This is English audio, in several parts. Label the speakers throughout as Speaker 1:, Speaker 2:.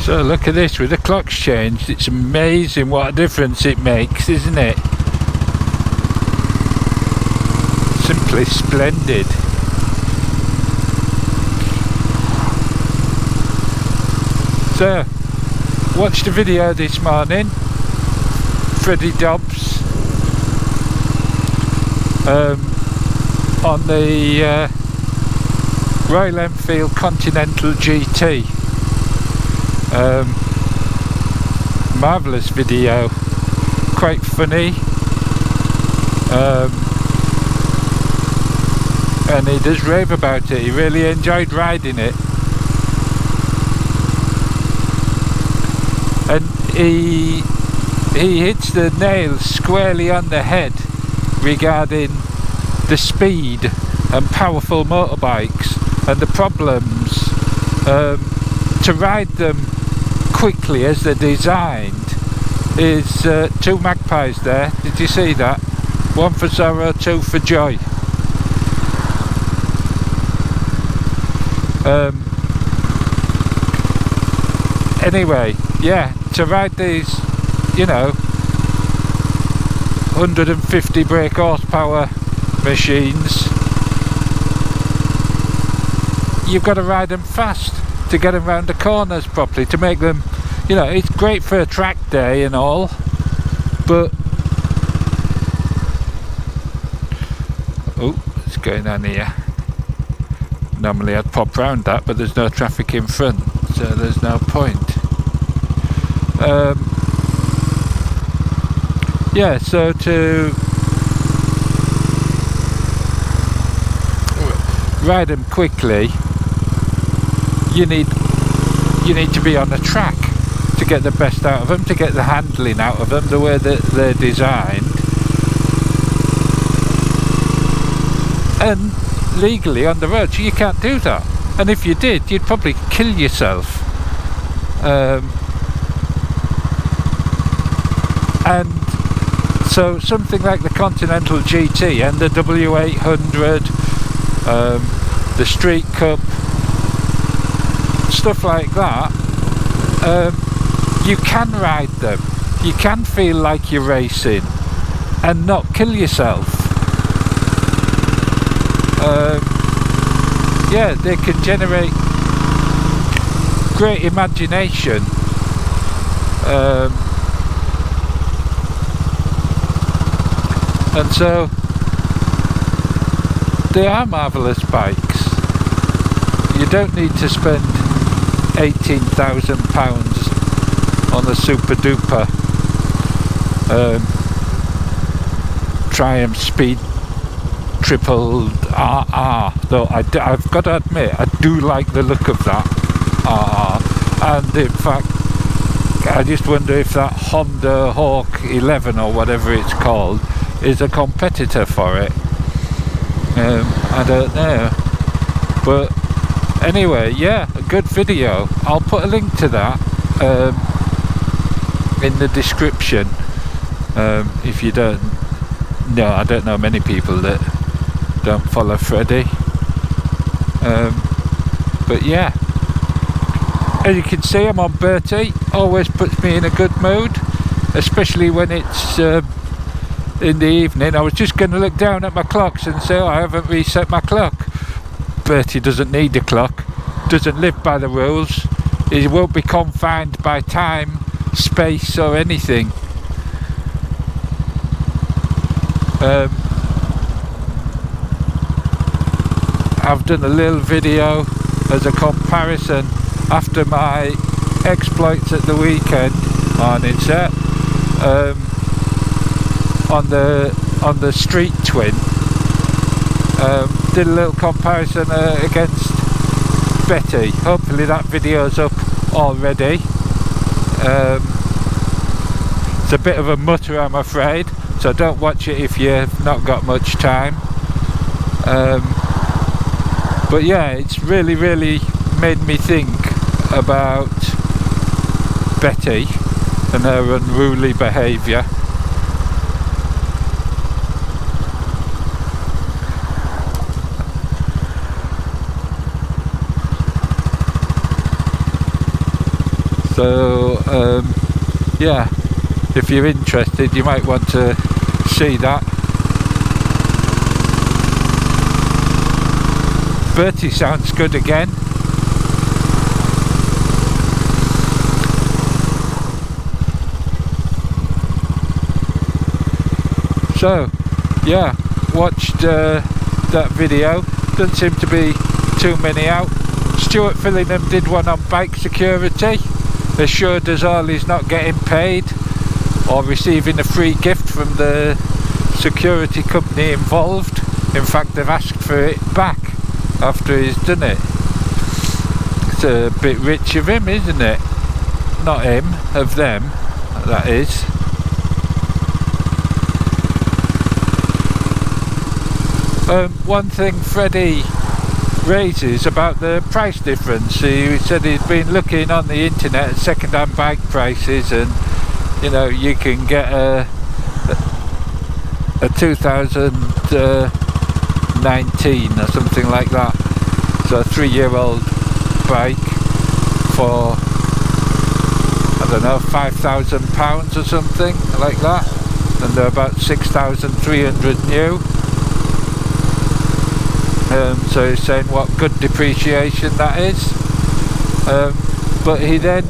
Speaker 1: So look at this, with the clocks changed, it's amazing what a difference it makes, isn't it? Simply splendid. So, watched a video this morning, Freddie Dobbs, on the Royal Enfield Continental GT. Marvellous video, quite funny, and he does rave about it. He really enjoyed riding it, and he hits the nail squarely on the head regarding the speed and powerful motorbikes and the problems to ride them quickly as they're designed. Is two magpies there, did you see that? One for sorrow, two for joy. Anyway, yeah, to ride these, you know, 150 brake horsepower machines, you've got to ride them fast to get them round the corners properly, to make them, you know, it's great for a track day and all, but oh, what's going on here? Normally I'd pop round that, but there's no traffic in front, so there's no point. Yeah, so to ride them quickly, you need to be on a track to get the best out of them, to get the handling out of them the way that they're designed. And legally on the road you can't do that, and if you did, you'd probably kill yourself. And so something like the Continental GT and the W800, the Street Cup, stuff like that, you can ride them, you can feel like you're racing and not kill yourself. Yeah, they can generate great imagination, and so they are marvellous bikes. You don't need to spend £18,000 on a super duper Triumph Speed triple RR, though I've got to admit I do like the look of that RR, and in fact I just wonder if that Honda Hawk 11 or whatever it's called is a competitor for it. I don't know, but anyway, yeah, a good video. I'll put a link to that in the description. If you don't know, I don't know many people that don't follow Freddie, but yeah, as you can see, I'm on Bertie. Always puts me in a good mood, especially when it's in the evening. I was just going to look down at my clocks and say, oh, I haven't reset my clock. Bertie doesn't need a clock, doesn't live by the rules, he won't be confined by time, space or anything. I've done a little video as a comparison after my exploits at the weekend on it, on the Street Twin. Did a little comparison against Betty. Hopefully that video's up already. It's a bit of a mutter, I'm afraid, so don't watch it if you've not got much time. But yeah, it's really made me think about Betty and her unruly behaviour. So yeah, if you're interested, you might want to see that. Bertie sounds good again. So yeah, watched that video. Doesn't seem to be too many out. Stuart Fillingham did one on bike security, assured us all he's not getting paid or receiving a free gift from the security company involved. In fact, they've asked for it back after he's done it. It's a bit rich of him, isn't it? Not him, of them, that is. One thing Freddie raises about the price difference, he said he'd been looking on the internet at second-hand bike prices, and you know, you can get a 2019 or something like that, so a 3-year-old bike for, I don't know, £5,000 or something like that, and they're about 6,300 new. So he's saying what good depreciation that is, but he then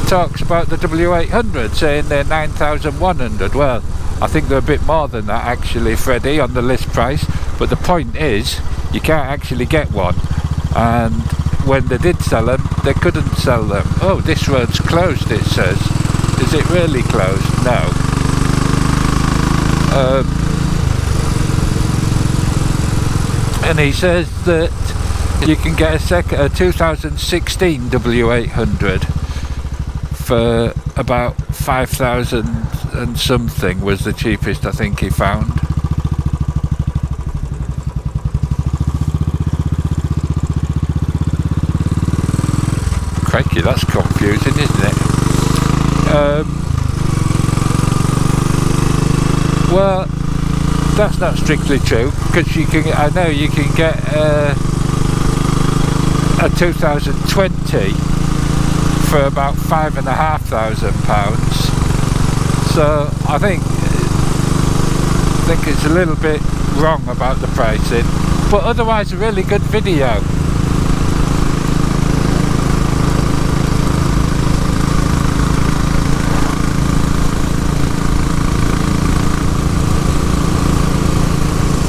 Speaker 1: talks about the W800, saying they're 9,100. Well, I think they're a bit more than that actually, Freddie, on the list price, but the point is you can't actually get one, and when they did sell them, they couldn't sell them. Oh, this road's closed, it says. Is it really closed? No. And he says that you can get a 2016 W800 for about 5,000 and something was the cheapest I think he found. Crikey, that's confusing, isn't it? Well, that's not strictly true, because you can. I know you can get a 2020 for about £5,500. So I think it's a little bit wrong about the pricing, but otherwise a really good video.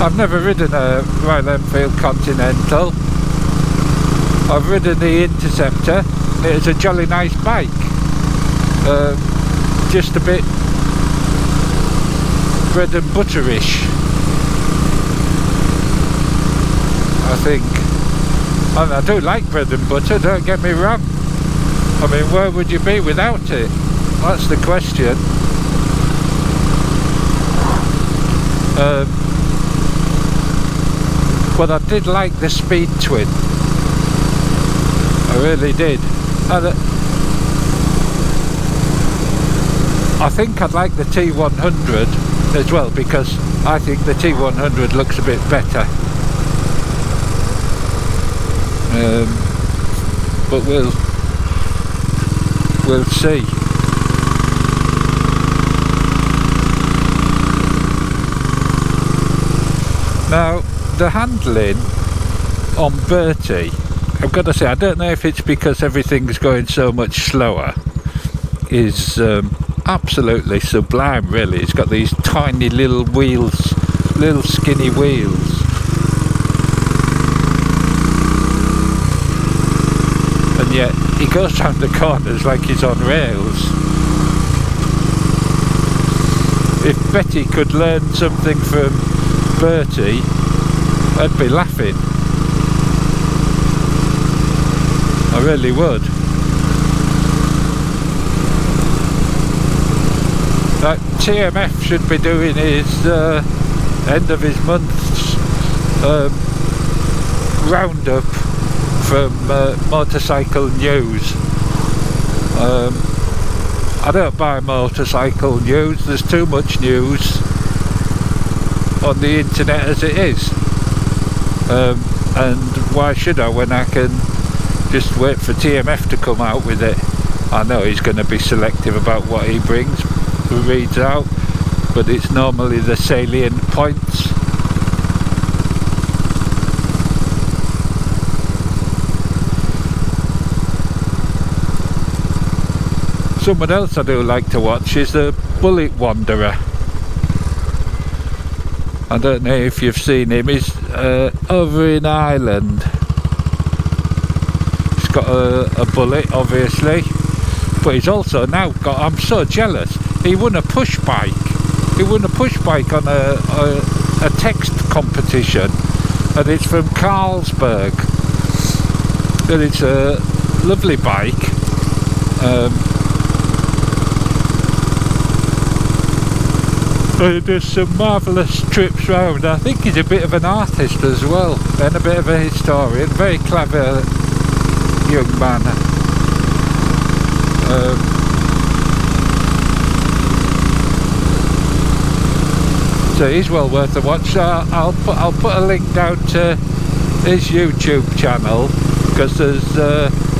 Speaker 1: I've never ridden a Royal Enfield Continental. I've ridden the Interceptor. It's a jolly nice bike. Just a bit bread and butterish, I think. And I do like bread and butter, don't get me wrong. I mean, where would you be without it? That's the question. But I did like the Speed Twin. I really did. And I think I'd like the T100 as well, because I think the T100 looks a bit better. But we'll see. Now, the handling on Bertie, I've got to say, I don't know if it's because everything's going so much slower, is absolutely sublime, really. It's got these tiny little wheels, little skinny wheels, and yet he goes round the corners like he's on rails. If Betty could learn something from Bertie, I'd be laughing. I really would. That TMF should be doing his end of his month's roundup from motorcycle news. I don't buy motorcycle news, there's too much news on the internet as it is. And why should I, when I can just wait for TMF to come out with it? I know he's going to be selective about what he reads out, but it's normally the salient points. Someone else I do like to watch is the Bullet Wanderer. I don't know if you've seen him. He's over in Ireland. He's got a bullet, obviously, but he's also now got, I'm so jealous, he won a push bike. He won a push bike on a text competition, and it's from Carlsberg, and it's a lovely bike. He does some marvellous trips round. I think he's a bit of an artist as well, and a bit of a historian. Very clever young man. So he's well worth a watch. I'll put a link down to his YouTube channel, because there's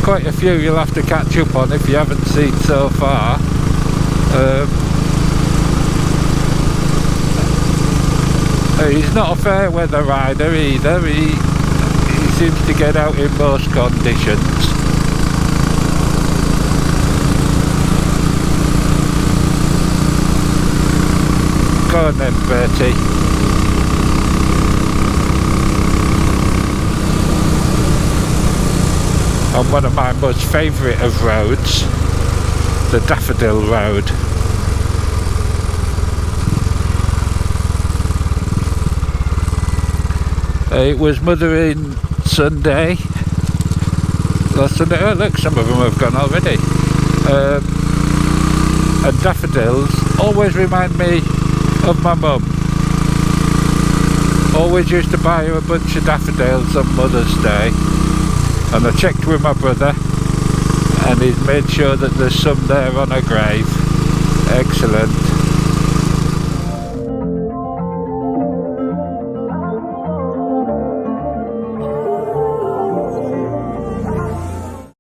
Speaker 1: quite a few you'll have to catch up on if you haven't seen so far. He's not a fair weather rider either. He seems to get out in most conditions. Go on then, Bertie. On one of my most favourite of roads, the Daffodil Road. It was Mothering Sunday. Last Sunday. Oh look, some of them have gone already. And daffodils always remind me of my mum. Always used to buy her a bunch of daffodils on Mother's Day. And I checked with my brother, and he's made sure that there's some there on her grave. Excellent.